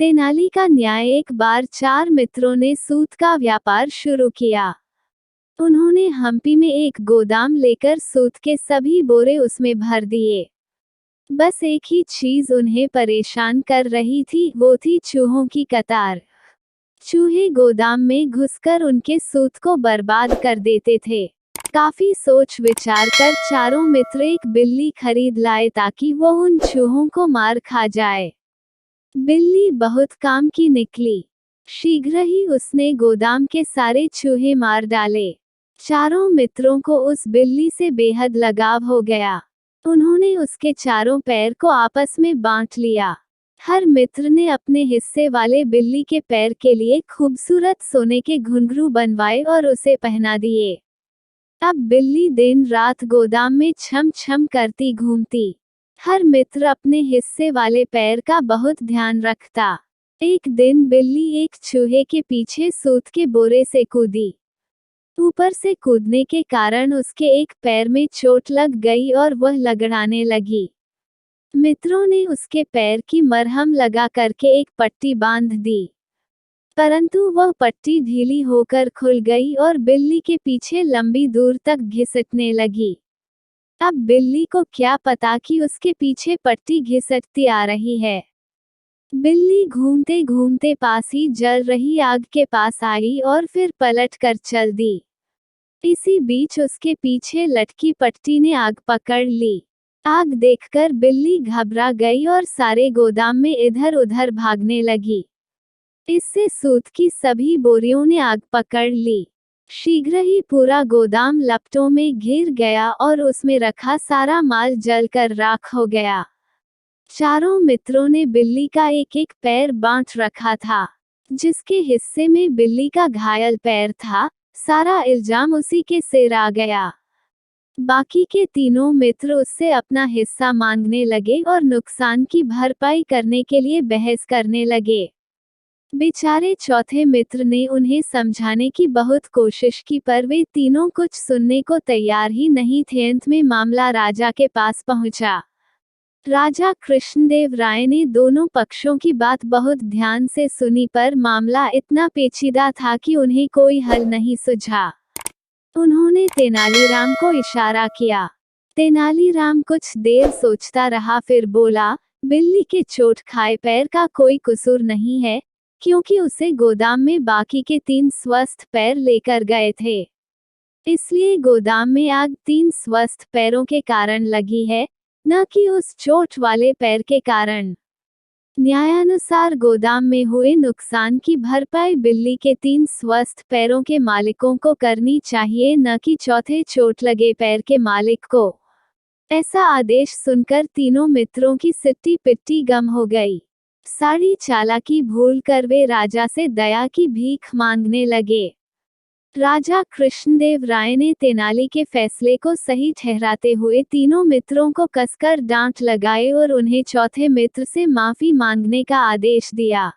तेनाली का न्याय। एक बार 4 मित्रों ने सूत का व्यापार शुरू किया। उन्होंने हम्पी में एक गोदाम लेकर सूत के सभी बोरे उसमें भर दिए। बस एक ही चीज उन्हें परेशान कर रही थी, वो थी चूहों की कतार। चूहे गोदाम में घुसकर उनके सूत को बर्बाद कर देते थे। काफी सोच विचार कर चारों मित्र एक बिल्ली खरीद लाए ताकि वो उन चूहों को मार खा जाए। बिल्ली बहुत काम की निकली। शीघ्र ही उसने गोदाम के सारे चूहे मार डाले। चारों मित्रों को उस बिल्ली से बेहद लगाव हो गया। उन्होंने उसके चारों पैर को आपस में बांट लिया। हर मित्र ने अपने हिस्से वाले बिल्ली के पैर के लिए खूबसूरत सोने के घुंघरू बनवाए और उसे पहना दिए। अब बिल्ली दिन रात गोदाम में छम छम करती घूमती। हर मित्र अपने हिस्से वाले पैर का बहुत ध्यान रखता। एक दिन बिल्ली एक चूहे के पीछे सूत के बोरे से कूदी। ऊपर से कूदने के कारण उसके एक पैर में चोट लग गई और वह लगड़ाने लगी। मित्रों ने उसके पैर की मरहम लगा करके एक पट्टी बांध दी, परंतु वह पट्टी ढीली होकर खुल गई और बिल्ली के पीछे लंबी दूर तक घिसटने लगी। अब बिल्ली को क्या पता कि उसके पीछे पट्टी घिसटती आ रही है। बिल्ली घूमते घूमते पास ही जल रही आग के पास आई और फिर पलट कर चल दी। इसी बीच उसके पीछे लटकी पट्टी ने आग पकड़ ली। आग देखकर बिल्ली घबरा गई और सारे गोदाम में इधर उधर भागने लगी। इससे सूत की सभी बोरियों ने आग पकड़ ली। शीघ्र ही पूरा गोदाम लपटों में घिर गया और उसमें रखा सारा माल जलकर राख हो गया। चारों मित्रों ने बिल्ली का एक एक पैर बांट रखा था। जिसके हिस्से में बिल्ली का घायल पैर था, सारा इल्जाम उसी के सिर आ गया। बाकी के तीनों मित्र उससे अपना हिस्सा मांगने लगे और नुकसान की भरपाई करने के लिए बहस करने लगे। बेचारे चौथे मित्र ने उन्हें समझाने की बहुत कोशिश की, पर वे तीनों कुछ सुनने को तैयार ही नहीं थे। अंत में मामला राजा के पास पहुंचा। राजा कृष्णदेव राय ने दोनों पक्षों की बात बहुत ध्यान से सुनी, पर मामला इतना पेचीदा था कि उन्हें कोई हल नहीं सूझा। उन्होंने तेनालीराम को इशारा किया। तेनालीराम कुछ देर सोचता रहा, फिर बोला, बिल्ली के चोट खाए पैर का कोई कसूर नहीं है, क्योंकि उसे गोदाम में बाकी के 3 स्वस्थ पैर लेकर गए थे। इसलिए गोदाम में आग 3 स्वस्थ पैरों के कारण लगी है, न कि उस चोट वाले पैर के कारण। न्यायानुसार गोदाम में हुए नुकसान की भरपाई बिल्ली के 3 स्वस्थ पैरों के मालिकों को करनी चाहिए, न कि चौथे चोट लगे पैर के मालिक को। ऐसा आदेश सुनकर तीनों मित्रों की सिट्टी पिट्टी गम हो गई। सारी चालाकी भूल कर वे राजा से दया की भीख मांगने लगे। राजा कृष्णदेव राय ने तेनाली के फैसले को सही ठहराते हुए तीनों मित्रों को कसकर डांट लगाए और उन्हें चौथे मित्र से माफी मांगने का आदेश दिया।